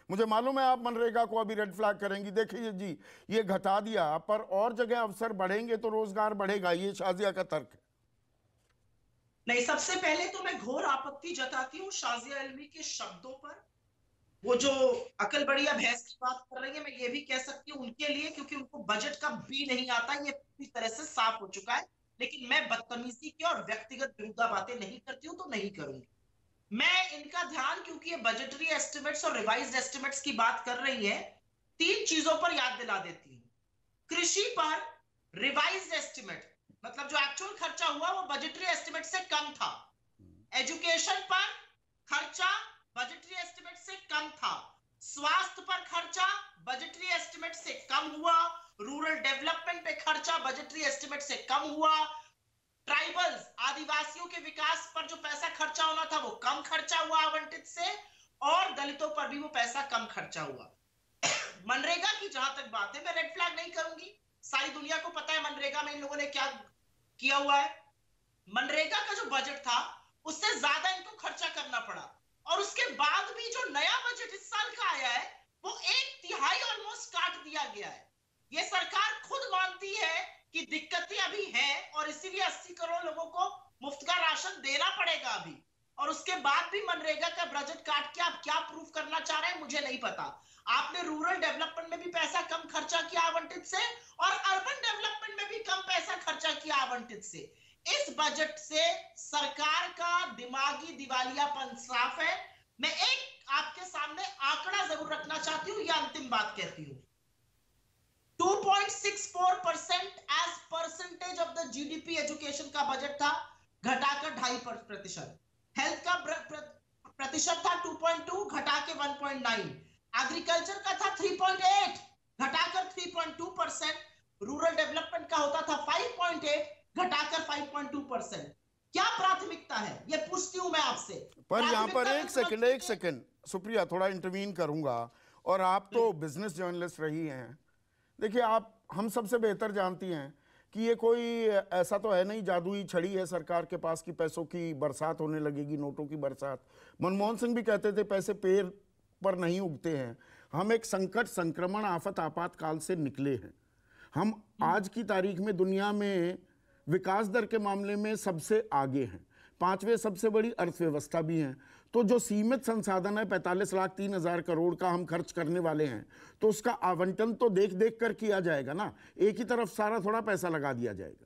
मुझे मालूम है आप मनरेगा को अभी रेड फ्लैग करेंगी। देखिए जी, ये घटा दिया, पर और जगह अवसर बढ़ेंगे तो रोजगार बढ़ेगा, ये शाजिया का तर्क है। नहीं, सबसे पहले तो मैं घोर आपत्ति जताती हूँ शाजिया इल्मी के शब्दों पर। वो जो अकल बढ़िया भैंस की बात कर रही है, मैं ये भी कह सकती हूँ उनके लिए, क्योंकि उनको बजट का बी नहीं आता, ये पूरी तरह से साफ हो चुका है। लेकिन मैं बदतमीजी की और व्यक्तिगत विरुद्धाबातें नहीं करती हूँ, तो नहीं करूंगी मैं इनका ध्यान। क्योंकि ये बजटरी एस्टिमेट्स और रिवाइज्ड एस्टिमेट्स की बात कर रही है, तीन चीजों पर याद दिला देती हूँ। कृषि पर रिवाइज्ड एस्टिमेट, मतलब जो एक्चुअल खर्चा हुआ वो बजटरी एस्टिमेट से कम था। एजुकेशन पर खर्चा बजटरी एस्टिमेट से कम था। स्वास्थ्य पर खर्चा बजटरी एस्टिमेट से कम हुआ। रूरल डेवलपमेंट पे खर्चा बजटरी एस्टिमेट से कम हुआ। ट्राइबल्स आदिवासियों के विकास पर जो पैसा खर्चा होना था वो कम खर्चा हुआ आवंटित से, और दलितों पर भी वो पैसा कम खर्चा हुआ। मनरेगा की जहां तक बात है, मैं रेड फ्लैग नहीं करूंगी। सारी दुनिया को पता है मनरेगा में इन लोगों ने क्या किया हुआ है। मनरेगा का जो बजट था उससे ज्यादा इनको खर्चा करना पड़ा, और उसके बाद भी जो नया बजट इस साल का आया है वो एक तिहाई ऑलमोस्ट काट दिया गया है। ये सरकार खुद मानती है कि दिक्कतें अभी हैं, और इसीलिए 80 करोड़ लोगों को मुफ्त का राशन देना पड़ेगा अभी, और उसके बाद भी मनरेगा का बजट काट के आप क्या प्रूफ करना चाह रहे हैं मुझे नहीं पता। आपने रूरल डेवलपमेंट में भी पैसा कम खर्चा किया आवंटित से, और अर्बन डेवलपमेंट में भी कम पैसा खर्चा किया आवंटित से। इस बजट से सरकार का दिमागी दिवालियापन साफ है। मैं एक आपके सामने आंकड़ा जरूर रखना चाहती हूं, यह अंतिम बात कहती हूं। 2.64% as percentage of the GDP education का बजट था, घटाकर 2.5%। हेल्थ का प्रतिशत था 2.2, घटा के 1.9। एग्रीकल्चर का था 3.8, घटाकर 3.2%। रूरल डेवलपमेंट का होता था 5.8, घटाकर 5.2%। क्या प्राथमिकता है ये पूछती हूं मैं आपसे। पर यहाँ पर प्राथमिकता एक में सेकंड, समझिए एक सेकंड सुप्रिया, थोड़ा इंटरवीन करूंगा। और आप तो बिजनेस जर्नलिस्ट रही हैं, देखिए आप हम सबसे बेहतर जानती हैं कि ये कोई ऐसा तो है नहीं जादुई छड़ी है सरकार के पास कि पैसों की बरसात होने लगेगी, नोटों की बरसात। मनमोहन सिंह भी कहते थे पैसे पेड़ पर नहीं उगते हैं। हम एक संकट, संक्रमण, आफत, आपातकाल से निकले हैं। हम आज की तारीख में दुनिया में विकास दर के मामले में सबसे आगे हैं, 5वें सबसे बड़ी अर्थव्यवस्था भी हैं। तो जो सीमित संसाधन है 45,03,000 करोड़ का हम खर्च करने वाले हैं, तो उसका आवंटन तो देख देख कर किया जाएगा ना, एक ही तरफ सारा थोड़ा पैसा लगा दिया जाएगा।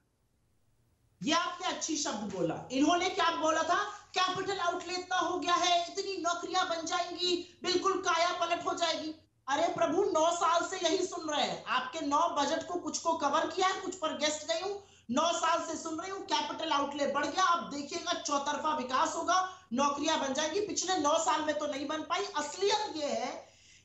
ये आपने अच्छी शब्द बोला। इन्होंने क्या बोला था, कैपिटल आउटले इतना हो गया है, इतनी नौकरियां बन जाएंगी, बिल्कुल काया पलट हो जाएगी। अरे प्रभु, 9 साल से यही सुन रहे हैं। आपके 9 बजट को कुछ को कवर किया है, कुछ पर गेस्ट गई हूं। 9 साल से सुन रही हूं कैपिटल आउटले बढ़ गया, अब देखिएगा चौतरफा विकास होगा, नौकरियां बन जाएंगी। पिछले 9 साल में तो नहीं बन पाई। असलियत यह है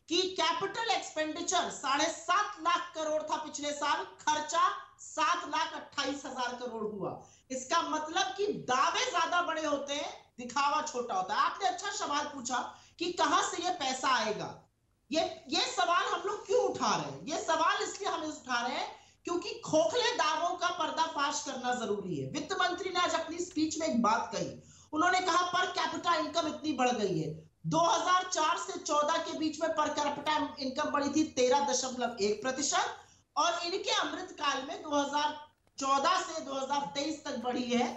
कि कैपिटल एक्सपेंडिचर 7.5 लाख करोड़ था पिछले साल, खर्चा 7,28,000 करोड़ हुआ। इसका मतलब कि दावे ज्यादा बड़े होते हैं, दिखावा छोटा होता है। आपने अच्छा सवाल पूछा कि कहां से ये पैसा आएगा। ये सवाल हम लोग क्यों उठा रहे हैं? ये सवाल इसलिए हम उठा रहे हैं क्योंकि खोखले दावों का पर्दाफाश करना जरूरी है। वित्त मंत्री ने आज अपनी स्पीच में एक बात कही। उन्होंने कहा पर कैपिटा इनकम इतनी बढ़ गई है। 2004 से 14 के बीच में पर कैपिटा इनकम बढ़ी थी 13.1%, और इनके अमृत काल में 2014 से 2023 तक बढ़ी है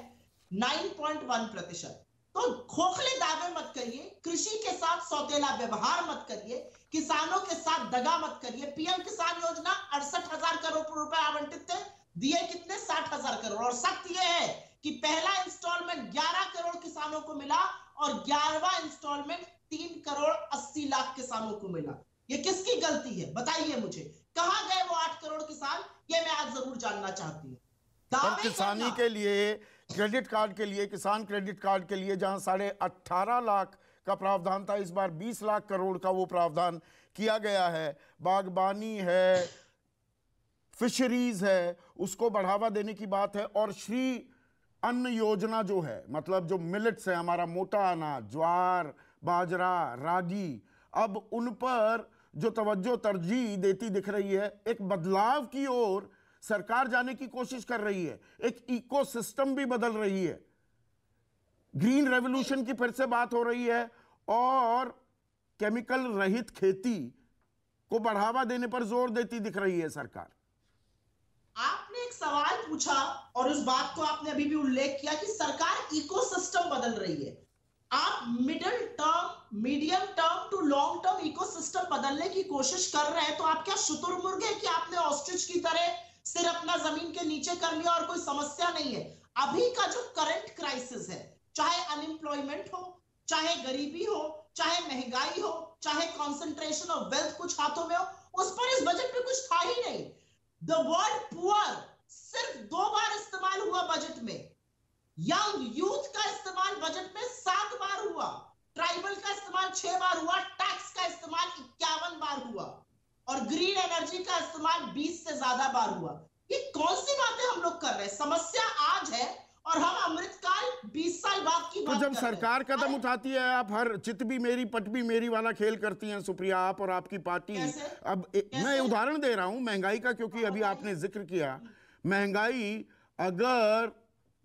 9.1%। तो खोखले दावे मत करिए, कृषि के साथ सौतेला व्यवहार मत करिए, किसानों के साथ दगा मत करिए। पीएम किसान योजना 68,000 करोड़ रुपए आवंटित थे, दिए कितने? 60,000 करोड़। और सत्य यह है कि पहला इंस्टॉलमेंट 11 करोड़ किसानों को मिला, और 11वां इंस्टॉलमेंट 3 करोड़ 80 लाख किसानों को मिला। ये किसकी गलती है बताइए मुझे? कहां गए वो 8 करोड़ किसान? ये मैं आज जरूर जानना चाहती हूं। पर दावे किसानी करना, के लिए, क्रेडिट कार्ड के लिए, किसान क्रेडिट कार्ड के लिए जहां 18.5 लाख का प्रावधान था, इस बार 20 लाख करोड़ का वो प्रावधान किया गया है। बागबानी है, फिशरीज है, उसको बढ़ावा देने की बात है। और श्री अन्न योजना जो है, मतलब जो मिलेट्स है, हमारा मोटा अनाज, ज्वार, बाजरा, रागी, अब उन पर जो तवज्जो तरजीह देती दिख रही है। एक बदलाव की ओर सरकार जाने की कोशिश कर रही है, एक इकोसिस्टम भी बदल रही है, ग्रीन रेवोल्यूशन की फिर से बात हो रही है। और केमिकल रहित खेती को बढ़ावा देने पर जोर देती दिख रही है सरकार। आपने एक सवाल पूछा और उस बात को आपने अभी भी उल्लेख किया कि सरकार इकोसिस्टम बदल रही है। आप middle term, medium term to long term ecosystem बदलने की कोशिश कर रहे हैं, तो आप क्या शुतुरमुर्ग है कि आपने ऑस्ट्रिच की तरह सिर अपना जमीन के नीचे कर लिया और कोई समस्या नहीं है? अभी का जो करंट क्राइसिस है, चाहे अनएम्प्लॉयमेंट हो, चाहे गरीबी हो, चाहे महंगाई हो, चाहे कॉन्सेंट्रेशन ऑफ वेल्थ कुछ हाथों में हो, उस पर इस बजट में कुछ था ही नहीं। द वर्ड पुअर सिर्फ 2 बार इस्तेमाल हुआ बजट में। यंग यूथ का इस्तेमाल बजट में 7 बार हुआ, ट्राइबल का इस्तेमाल 6 बार हुआ, टैक्स का इस्तेमाल 51 बार हुआ और ग्रीन एनर्जी का इस्तेमाल 20 से ज्यादा बार हुआ। ये कौन सी बातें हम लोग कर रहे हैं? समस्या आज है और हम अमृतकाल 20 साल बाद की तो बात जब कर रहे हैं। सरकार कदम उठाती है, आप हर चित भी मेरी पट भी मेरी वाला खेल करती हैं सुप्रिया, आप और आपकी पार्टी। कैसे? मैं उदाहरण दे रहा हूं महंगाई का, क्योंकि अभी आपने जिक्र किया महंगाई। अगर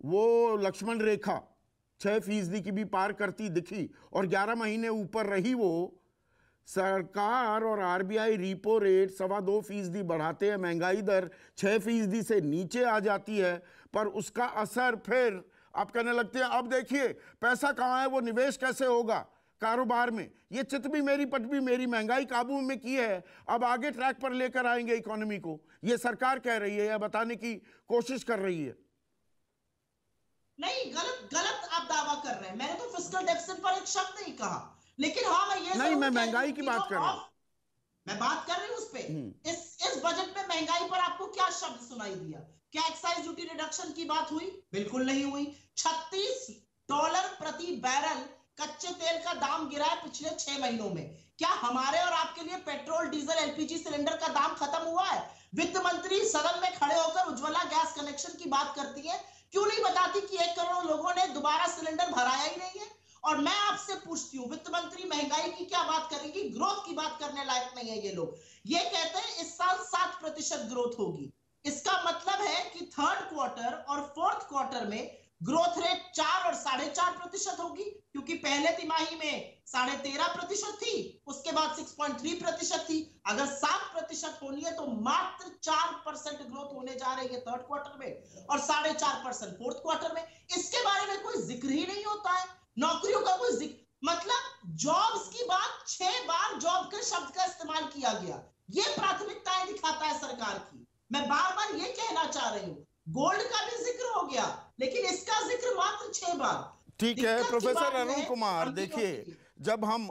वो लक्ष्मण रेखा 6% की भी पार करती दिखी और 11 महीने ऊपर रही, वो सरकार और आरबीआई रीपो रेट 2.25% बढ़ाते हैं, महंगाई दर 6% से नीचे आ जाती है, पर उसका असर फिर आप कहने लगते हैं अब देखिए पैसा कहाँ है, वो निवेश कैसे होगा कारोबार में। ये चित भी मेरी पट भी मेरी, महंगाई काबू में की है, अब आगे ट्रैक पर लेकर आएंगे इकोनॉमी को, ये सरकार कह रही है या बताने की कोशिश कर रही है। नहीं, गलत आप दावा कर रहे हैं। मैंने तो फिस्कल डेफिसिट पर एक शब्द नहीं कहा, लेकिन हाँ मैं ये नहीं, मैं महंगाई की बात कर रहा हूं। मैं बात कर रही हूं उस पे। इस बजट में महंगाई पर आपको क्या शब्द सुनाई दिया? क्या एक्साइज ड्यूटी रिडक्शन की बात हुई? बिल्कुल नहीं हुई। $36 प्रति बैरल कच्चे तेल का दाम गिरा है पिछले 6 महीनों में। क्या हमारे और आपके लिए पेट्रोल, डीजल, एलपीजी सिलेंडर का दाम खत्म हुआ है? वित्त मंत्री सदन में खड़े होकर उज्ज्वला गैस कनेक्शन की बात करती है, क्यों नहीं बताती कि 1 करोड़ लोगों ने दोबारा सिलेंडर भराया ही नहीं है? और मैं आपसे पूछती हूं, वित्त मंत्री महंगाई की क्या बात करेंगी? ग्रोथ की बात करने लायक नहीं है ये लोग। ये कहते हैं इस साल 7% ग्रोथ होगी। इसका मतलब है कि 3rd क्वार्टर और 4th क्वार्टर में ग्रोथ रेट 4 और 4.5% होगी, क्योंकि पहले तिमाही में 13.5% थी, उसके बाद 6.3% थी। अगर 7% होनी है तो मात्र 4% ग्रोथ होने जा रही है 3rd क्वार्टर में और 4.5% 4th क्वार्टर में। इसके बारे में कोई जिक्र ही नहीं होता है, नौकरियों का कोई जिक्र, मतलब जॉब्स की बात 6 बार जॉब के शब्द का इस्तेमाल किया गया। ये प्राथमिकताएं दिखाता है सरकार की। मैं बार बार ये कहना चाह रही हूं, गोल्ड का भी जिक्र हो गया, लेकिन इसका जिक्र मात्र 6 बार। ठीक है प्रोफेसर अरुण कुमार, देखिए जब हम